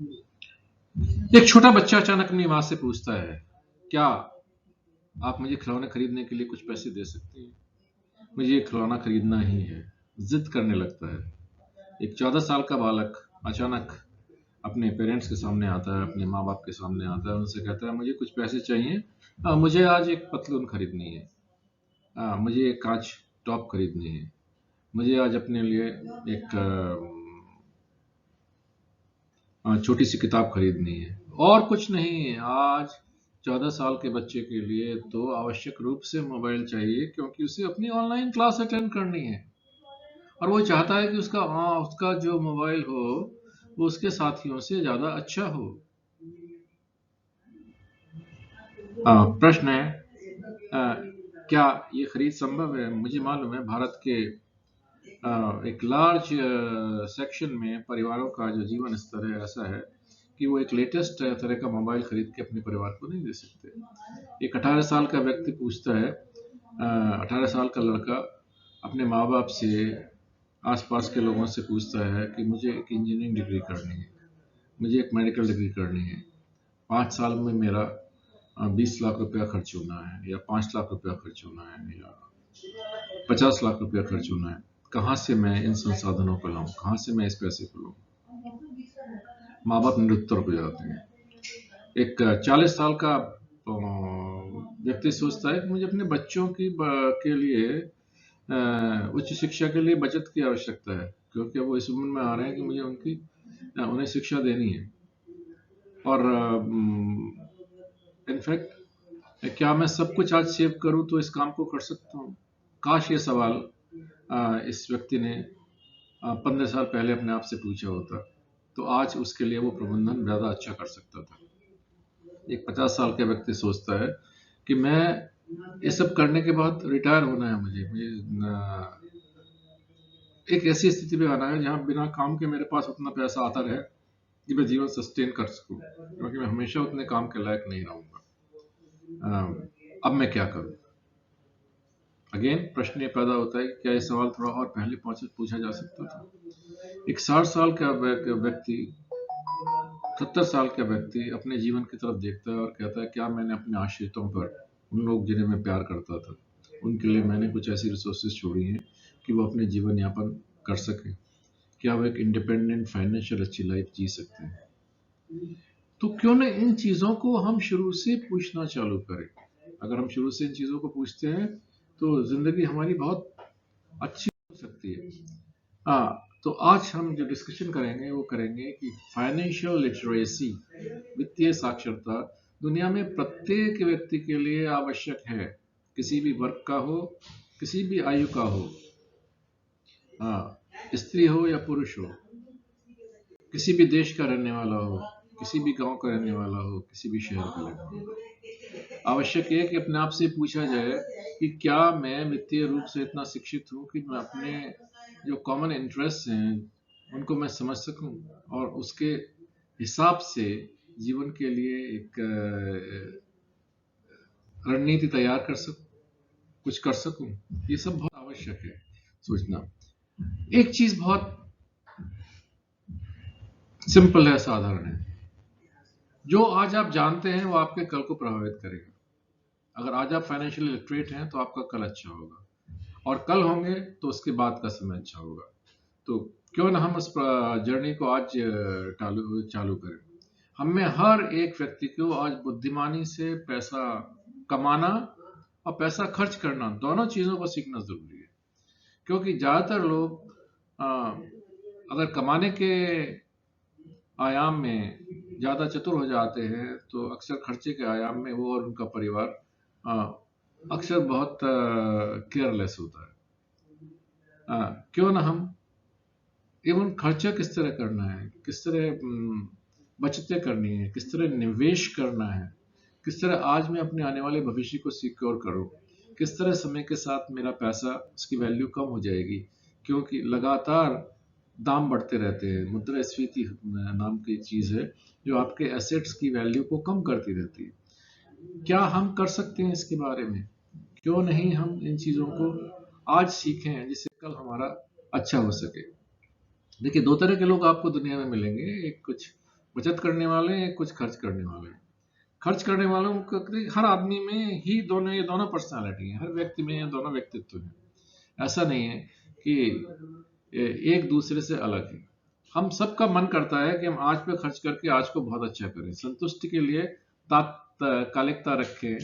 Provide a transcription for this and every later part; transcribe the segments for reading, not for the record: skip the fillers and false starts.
एक छोटा बच्चा अचानक अपनी माँ से पूछता है, क्या आप मुझे खिलौने खरीदने के लिए कुछ पैसे दे सकती हैं? मुझे ये खिलौना खरीदना ही है। जिद करने लगता है। एक 14 साल का बालक अचानक अपने पेरेंट्स के सामने आता है, अपने माँ बाप के सामने आता है, उनसे कहता है मुझे कुछ पैसे चाहिए। मुझे आज एक पतलून खरीदनी है। मुझे एक आज टॉप खरीदनी है। मुझे आज अपने लिए एक छोटी सी किताब खरीदनी है। और कुछ नहीं, आज 14 साल के बच्चे के लिए तो आवश्यक रूप से मोबाइल चाहिए, क्योंकि उसे अपनी ऑनलाइन क्लास अटेंड करनी है और वो चाहता है कि उसका जो मोबाइल हो वो उसके साथियों से ज़्यादा अच्छा हो। प्रश्न है, अ, क्या ये खरीद संभव है? मुझे मालूम है भारत के एक लार्ज सेक्शन में परिवारों का जो जीवन स्तर है ऐसा है कि वो एक लेटेस्ट तरह का मोबाइल खरीद के अपने परिवार को नहीं दे सकते। एक 18 साल का व्यक्ति पूछता है, 18 साल का लड़का अपने माँ बाप से, आसपास के लोगों से पूछता है कि मुझे एक इंजीनियरिंग डिग्री करनी है, मुझे एक मेडिकल डिग्री करनी है, 5 साल में मेरा 20 लाख रुपया खर्च होना है, या 5 लाख रुपया खर्च होना है, या 50 लाख रुपया खर्च होना है। कहाँ से मैं इन संसाधनों को लाऊं, कहाँ से मैं इस पैसे को लाऊं? माँ बाप निरुत्तर हो जाते हैं। एक 40 साल का व्यक्ति सोचता है कि मुझे अपने बच्चों के लिए उच्च शिक्षा के लिए बचत की आवश्यकता है, क्योंकि वो इस उम्र में आ रहे हैं कि मुझे उन्हें शिक्षा देनी है। और इनफैक्ट क्या मैं सब कुछ आज सेव करूं तो इस काम को कर सकता हूं? काश ये सवाल इस व्यक्ति ने 15 साल पहले अपने आप से पूछा होता, तो आज उसके लिए वो प्रबंधन ज़्यादा अच्छा कर सकता था। एक 50 साल का व्यक्ति सोचता है कि मैं ये सब करने के बाद रिटायर होना है, मुझे एक ऐसी स्थिति में आना है जहाँ बिना काम के मेरे पास उतना पैसा आता रहे कि मैं जीवन सस्टेन कर सकूं, क्योंकि मैं हमेशा उतने काम के लायक नहीं रहूंगा। अब मैं क्या करूं? अगेन प्रश्न ये पैदा होता है कि क्या ये सवाल थोड़ा और पहले पूछा जा सकता था? एक 60 साल का व्यक्ति, 70 साल का व्यक्ति अपने जीवन की तरफ देखता है और कहता है, क्या मैंने अपने आश्रितों पर, उन लोग जिन्हें मैं प्यार करता था, उनके लिए मैंने कुछ ऐसी रिसोर्सेज छोड़ी हैं कि वो अपने जीवन यापन कर सकें? क्या वो एक इंडिपेंडेंट फाइनेंशियल अच्छी लाइफ जी सकते हैं? तो क्यों न इन चीज़ों को हम शुरू से पूछना चालू करें। अगर हम शुरू से इन चीज़ों को पूछते हैं तो ज़िंदगी हमारी बहुत अच्छी हो सकती है। तो आज हम जो डिस्कशन करेंगे वो करेंगे कि फाइनेंशियल लिटरेसी, वित्तीय साक्षरता, दुनिया में प्रत्येक व्यक्ति के लिए आवश्यक है, किसी भी वर्ग का हो, किसी भी आयु का हो, स्त्री हो या पुरुष हो, किसी भी देश का रहने वाला हो, किसी भी गांव का रहने वाला हो, किसी भी शहर का रहने वाला हो। आवश्यक है कि अपने आप से पूछा जाए कि क्या मैं वित्तीय रूप से इतना शिक्षित हूँ कि मैं अपने जो कॉमन इंटरेस्ट हैं उनको मैं समझ सकूं और उसके हिसाब से जीवन के लिए एक रणनीति तैयार कर सकूं, कुछ कर सकूं। ये सब बहुत आवश्यक है सोचना। एक चीज बहुत सिंपल है, साधारण है। जो आज आप जानते हैं वो आपके कल को प्रभावित करेगा। अगर आज आप फाइनेंशियली लिटरेट हैं तो आपका कल अच्छा होगा, और कल होंगे तो उसके बाद का समय अच्छा होगा। तो क्यों ना हम उस जर्नी को आज चालू करें। हम में हर एक व्यक्ति को आज बुद्धिमानी से पैसा कमाना और पैसा खर्च करना, दोनों चीज़ों को सीखना ज़रूरी है। क्योंकि ज़्यादातर लोग अगर कमाने के आयाम में ज़्यादा चतुर हो जाते हैं तो अक्सर खर्चे के आयाम में वो और उनका परिवार अक्सर बहुत केयरलेस होता है। क्यों ना हम एवं खर्चा किस तरह करना है, किस तरह बचतें करनी है, किस तरह निवेश करना है, किस तरह आज मैं अपने आने वाले भविष्य को सिक्योर करूं, किस तरह समय के साथ मेरा पैसा, उसकी वैल्यू कम हो जाएगी, क्योंकि लगातार दाम बढ़ते रहते हैं। मुद्रास्फीति नाम की चीज़ है जो आपके एसेट्स की वैल्यू को कम करती रहती है। क्या हम कर सकते हैं इसके बारे में? क्यों नहीं हम इन चीज़ों को आज सीखें जिससे कल हमारा अच्छा हो सके। देखिए, दो तरह के लोग आपको दुनिया में मिलेंगे। एक कुछ बचत करने वाले हैं, कुछ खर्च करने वाले हैं। खर्च करने वालों को हर आदमी में ही दोनों, ये दोनों पर्सनालिटी हैं, हर व्यक्ति में ये दोनों व्यक्तित्व हैं। ऐसा नहीं है कि एक दूसरे से अलग है। हम सबका मन करता है कि हम आज पे खर्च करके आज को बहुत अच्छा करें, संतुष्टि के लिए तात्कालिकता रखें,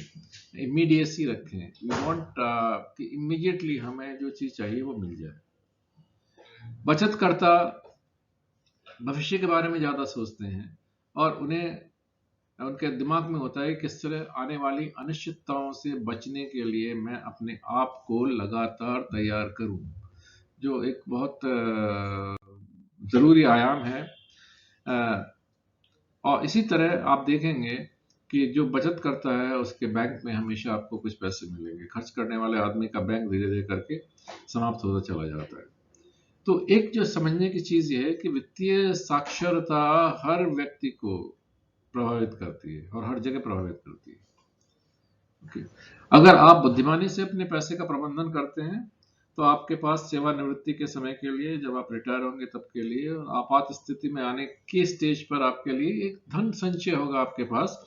इमीडिएसी रखें। वी वांट कि इमीडिएटली हमें जो चीज चाहिए वो मिल जाए। बचत करता भविष्य के बारे में ज्यादा सोचते हैं और उनके दिमाग में होता है किस तरह आने वाली अनिश्चितताओं से बचने के लिए मैं अपने आप को लगातार तैयार करूं, जो एक बहुत जरूरी आयाम है। और इसी तरह आप देखेंगे कि जो बचत करता है उसके बैंक में हमेशा आपको कुछ पैसे मिलेंगे। खर्च करने वाले आदमी का बैंक धीरे धीरे करके समाप्त होता चला जाता है। तो एक जो समझने की चीज ये है कि वित्तीय साक्षरता हर व्यक्ति को प्रभावित करती है और हर जगह प्रभावित करती है। Okay. अगर आप बुद्धिमानी से अपने पैसे का प्रबंधन करते हैं तो आपके पास सेवानिवृत्ति के समय के लिए, जब आप रिटायर होंगे तब के लिए, और आपात स्थिति में आने की स्टेज पर आपके लिए एक धन संचय होगा आपके पास।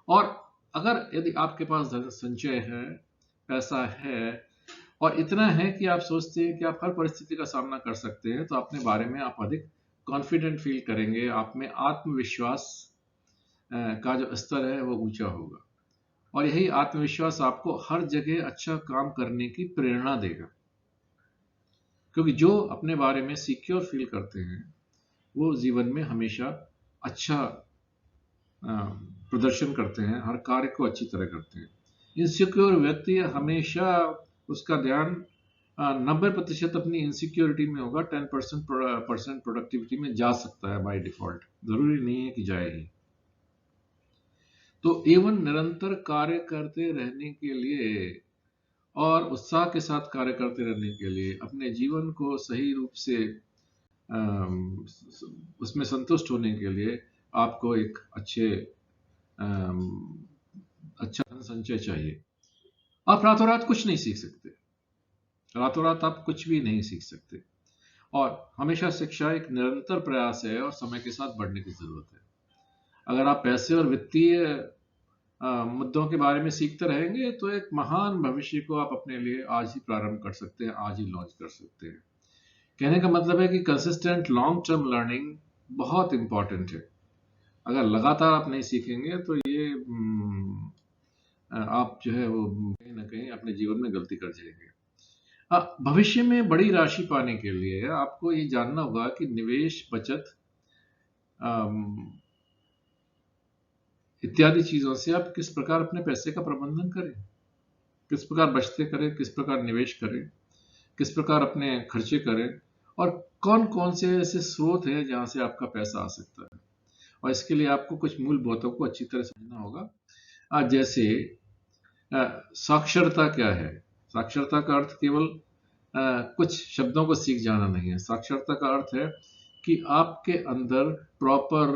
और अगर यदि आपके पास धन संचय है, पैसा है और इतना है कि आप सोचते हैं कि आप हर परिस्थिति का सामना कर सकते हैं, तो अपने बारे में आप अधिक कॉन्फिडेंट फील करेंगे, आप में आत्मविश्वास का जो स्तर है वो ऊंचा होगा और यही आत्मविश्वास आपको हर जगह अच्छा काम करने की प्रेरणा देगा। क्योंकि जो अपने बारे में सिक्योर फील करते हैं वो जीवन में हमेशा अच्छा प्रदर्शन करते हैं, हर कार्य को अच्छी तरह करते हैं। इनसिक्योर व्यक्ति हमेशा उसका ध्यान 90% अपनी इनसिक्योरिटी में होगा, 10% प्रोडक्टिविटी में जा सकता है बाय डिफॉल्ट, जरूरी नहीं है कि जाए ही। तो एवं निरंतर कार्य करते रहने के लिए और उत्साह के साथ कार्य करते रहने के लिए अपने जीवन को सही रूप से उसमें संतुष्ट होने के लिए आपको एक अच्छा संचय चाहिए। आप रातों रात कुछ नहीं सीख सकते, रातों रात आप कुछ भी नहीं सीख सकते, और हमेशा शिक्षा एक निरंतर प्रयास है और समय के साथ बढ़ने की जरूरत है। अगर आप पैसे और वित्तीय मुद्दों के बारे में सीखते रहेंगे तो एक महान भविष्य को आप अपने लिए आज ही प्रारंभ कर सकते हैं, आज ही लॉन्च कर सकते हैं। कहने का मतलब है कि कंसिस्टेंट लॉन्ग टर्म लर्निंग बहुत इंपॉर्टेंट है। अगर लगातार आप नहीं सीखेंगे तो ये आप जो है वो कहीं ना कहीं अपने जीवन में गलती कर जाएंगे। भविष्य में बड़ी राशि पाने के लिए आपको ये जानना होगा कि निवेश, बचत इत्यादि चीजों से आप किस प्रकार अपने पैसे का प्रबंधन करें, किस प्रकार बचते करें, किस प्रकार निवेश करें, किस प्रकार अपने खर्चे करें, और कौन कौन से ऐसे स्रोत हैं जहां से आपका पैसा आ सकता है। और इसके लिए आपको कुछ मूल बातों को अच्छी तरह समझना होगा। जैसे साक्षरता क्या है। साक्षरता का अर्थ केवल कुछ शब्दों को सीख जाना नहीं है। साक्षरता का अर्थ है कि आपके अंदर प्रॉपर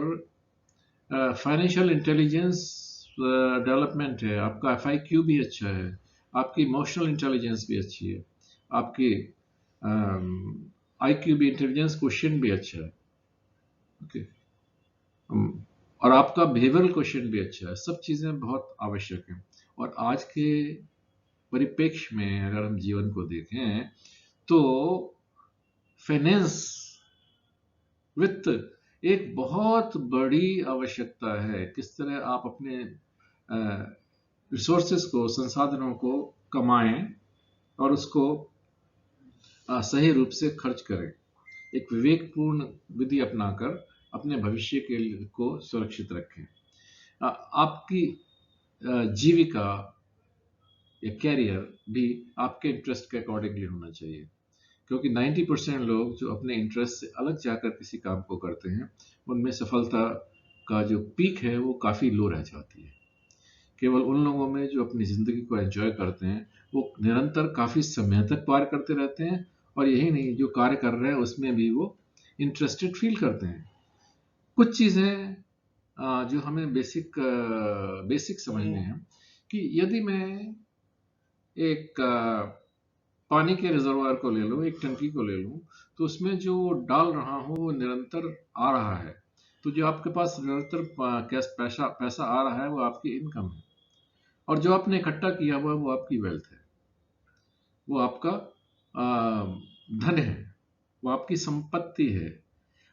फाइनेंशियल इंटेलिजेंस डेवलपमेंट है, आपका FIQ भी अच्छा है, आपकी इमोशनल इंटेलिजेंस भी अच्छी है, आपकी IQ भी, इंटेलिजेंस क्वेश्चन भी अच्छा है, ओके, और आपका बिहेवियरल क्वेश्चन भी अच्छा है। सब चीजें बहुत आवश्यक हैं। और आज के परिप्रेक्ष्य में अगर हम जीवन को देखें तो फाइनेंस, वित्त एक बहुत बड़ी आवश्यकता है। किस तरह आप अपने रिसोर्सेस को, संसाधनों को कमाएं और उसको सही रूप से खर्च करें, एक विवेकपूर्ण विधि अपनाकर अपने भविष्य को सुरक्षित रखें। आपकी जीविका या कैरियर भी आपके इंटरेस्ट के अकॉर्डिंगली होना चाहिए, क्योंकि 90% लोग जो अपने इंटरेस्ट से अलग जाकर किसी काम को करते हैं उनमें सफलता का जो पीक है वो काफ़ी लो रह जाती है। केवल उन लोगों में जो अपनी ज़िंदगी को एंजॉय करते हैं वो निरंतर काफ़ी समय तक कार्य करते रहते हैं, और यही नहीं, जो कार्य कर रहे हैं उसमें भी वो इंटरेस्टेड फील करते हैं। कुछ चीज़ें जो हमें बेसिक समझने हैं कि यदि मैं एक पानी के रिजर्वायर को ले लूँ, एक टंकी को ले लूँ, तो उसमें जो डाल रहा हूँ वो निरंतर आ रहा है, तो जो आपके पास निरंतर कैश पैसा पैसा आ रहा है वो आपकी इनकम है, और जो आपने इकट्ठा किया हुआ है वो आपकी वेल्थ है, वो आपका धन है, वो आपकी संपत्ति है।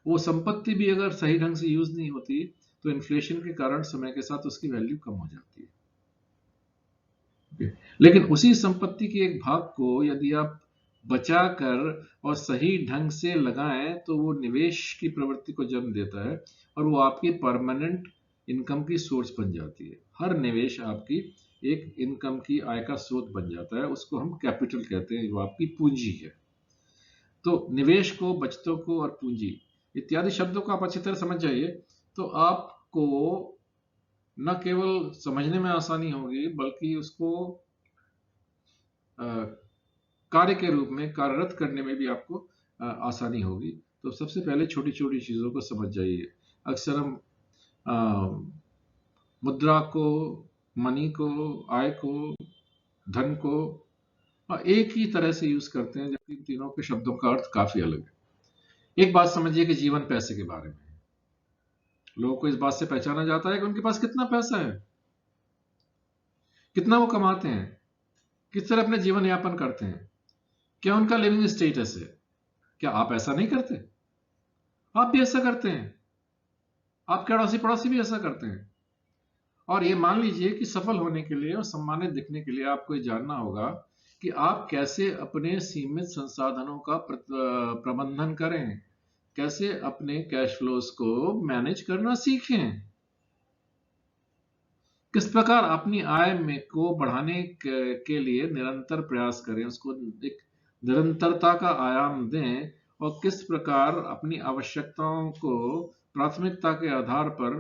वो संपत्ति भी अगर सही ढंग से यूज नहीं होती तो इन्फ्लेशन के कारण समय के साथ उसकी वैल्यू कम हो जाती है। लेकिन उसी संपत्ति के एक भाग को यदि आप बचा कर और सही ढंग से लगाएं तो वो निवेश की प्रवृत्ति को जन्म देता है, और वो आपकी परमानेंट इनकम की सोर्स बन जाती है। हर निवेश आपकी एक इनकम की आय का स्रोत बन जाता है, उसको हम कैपिटल कहते हैं, जो आपकी पूंजी है। तो निवेश को, बचतों को और पूंजी इत्यादि शब्दों को आप अच्छी तरह समझ जाइए, तो आपको न केवल समझने में आसानी होगी बल्कि उसको कार्य के रूप में कार्यरत करने में भी आपको आसानी होगी। तो सबसे पहले छोटी छोटी चीजों को समझ जाइए। अक्सर हम मुद्रा को, मनी को, आय को, धन को एक ही तरह से यूज करते हैं, जबकि तीनों के शब्दों का अर्थ काफी अलग है। एक बात समझिए कि जीवन पैसे के बारे में है। लोगों को इस बात से पहचाना जाता है कि उनके पास कितना पैसा है, कितना वो कमाते हैं, किस तरह अपने जीवन यापन करते हैं, क्या उनका लिविंग स्टेटस है। क्या आप ऐसा नहीं करते? आप भी ऐसा करते हैं, आपके अड़ोसी पड़ोसी भी ऐसा करते हैं। और ये मान लीजिए कि सफल होने के लिए और सम्मानित दिखने के लिए आपको ये जानना होगा कि आप कैसे अपने सीमित संसाधनों का प्रबंधन करें, कैसे अपने कैश फ्लोज को मैनेज करना सीखें, किस प्रकार अपनी आय में को बढ़ाने के लिए निरंतर प्रयास करें, उसको एक निरंतरता का आयाम दें, और किस प्रकार अपनी आवश्यकताओं को प्राथमिकता के आधार पर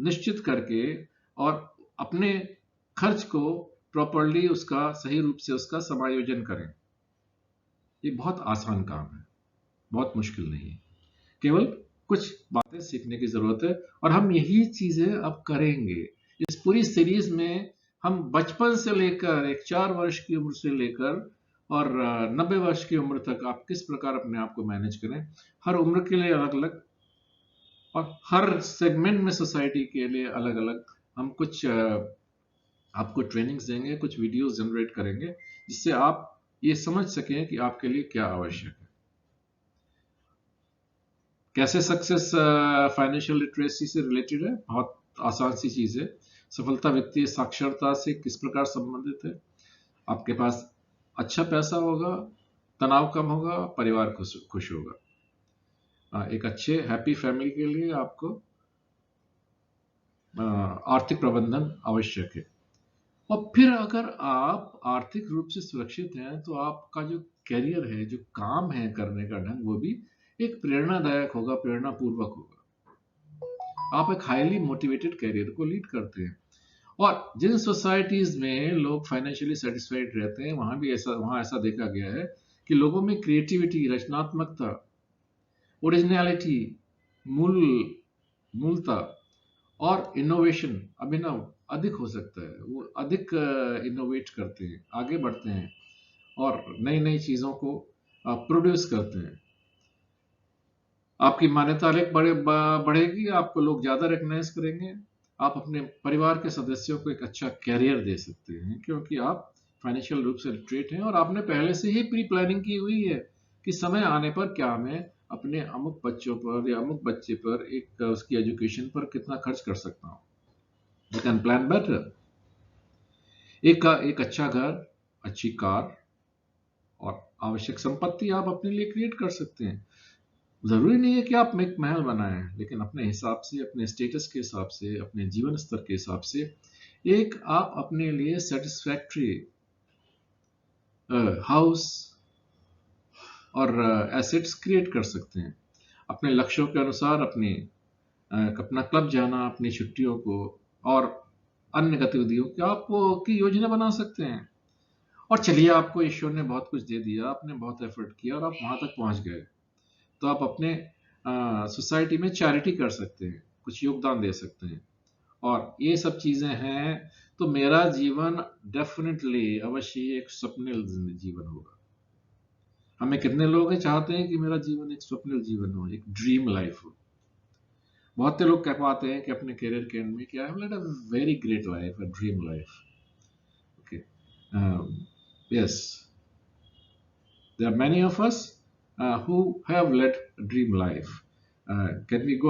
निश्चित करके और अपने खर्च को प्रॉपरली, उसका सही रूप से उसका समायोजन करें। ये बहुत आसान काम है, बहुत मुश्किल नहीं है, केवल कुछ बातें सीखने की जरूरत है, और हम यही चीजें अब करेंगे। इस पूरी सीरीज में हम बचपन से लेकर एक 4 वर्ष की उम्र से लेकर और 90 वर्ष की उम्र तक आप किस प्रकार अपने आप को मैनेज करें, हर उम्र के लिए अलग अलग और हर सेगमेंट में सोसाइटी के लिए अलग अलग हम कुछ आपको ट्रेनिंग्स देंगे, कुछ वीडियोस जनरेट करेंगे, जिससे आप ये समझ सकें कि आपके लिए क्या आवश्यक है। कैसे सक्सेस फाइनेंशियल लिटरेसी से रिलेटेड है, बहुत आसान सी चीज है। सफलता वित्तीय साक्षरता से किस प्रकार संबंधित है। आपके पास अच्छा पैसा होगा, तनाव कम होगा, परिवार खुश होगा। एक अच्छे हैप्पी फैमिली के लिए आपको आर्थिक प्रबंधन आवश्यक है। और फिर अगर आप आर्थिक रूप से सुरक्षित हैं तो आपका जो करियर है, जो काम है करने का ढंग, वो भी एक प्रेरणादायक होगा, प्रेरणापूर्वक होगा। आप एक हाईली मोटिवेटेड करियर को लीड करते हैं। और जिन सोसाइटीज में लोग फाइनेंशियली सेटिस्फाइड रहते हैं वहां ऐसा देखा गया है कि लोगों में क्रिएटिविटी, रचनात्मकता, ओरिजिनलिटी, मूलता और इनोवेशन, अभिनव अधिक हो सकता है। वो अधिक इनोवेट करते हैं, आगे बढ़ते हैं और नई नई चीजों को प्रोड्यूस करते हैं। आपकी मान्यता अधिक बढ़ेगी, आपको लोग ज्यादा रिकग्नाइज करेंगे। आप अपने परिवार के सदस्यों को एक अच्छा कैरियर दे सकते हैं, क्योंकि आप फाइनेंशियल रूप से लिटरेट हैं और आपने पहले से ही प्री प्लानिंग की हुई है कि समय आने पर क्या मैं अपने अमुक बच्चों पर या अमुक बच्चे पर एक उसकी एजुकेशन पर कितना खर्च कर सकता हूँ। You can plan better. एक अच्छा घर, अच्छी कार और आवश्यक संपत्ति आप अपने लिए क्रिएट कर सकते हैं। जरूरी नहीं है कि आप एक महल बनाएं, लेकिन अपने हिसाब से, अपने स्टेटस के हिसाब से, अपने जीवन स्तर के हिसाब से एक आप अपने लिए सेटिस्फैक्ट्री हाउस और एसेट्स क्रिएट कर सकते हैं। अपने लक्ष्यों के अनुसार अपना क्लब जाना, अपनी छुट्टियों को और अन्य गतिविधियों की आप की योजना बना सकते हैं। और चलिए, आपको ईश्वर ने बहुत कुछ दे दिया, आपने बहुत एफर्ट किया और आप वहां तक पहुंच गए, तो आप अपने सोसाइटी में चैरिटी कर सकते हैं, कुछ योगदान दे सकते हैं। और ये सब चीजें हैं तो मेरा जीवन डेफिनेटली, अवश्य एक स्वप्निल जीवन होगा। हमें कितने लोग चाहते हैं कि मेरा जीवन एक स्वप्निल जीवन हो, एक ड्रीम लाइफ हो। बहुत से लोग कह पाते हैं कि अपने करियर के एंड में कि I have led a very great life, a dream life. Okay. Yes, there are many of us who have led a dream life. Can we go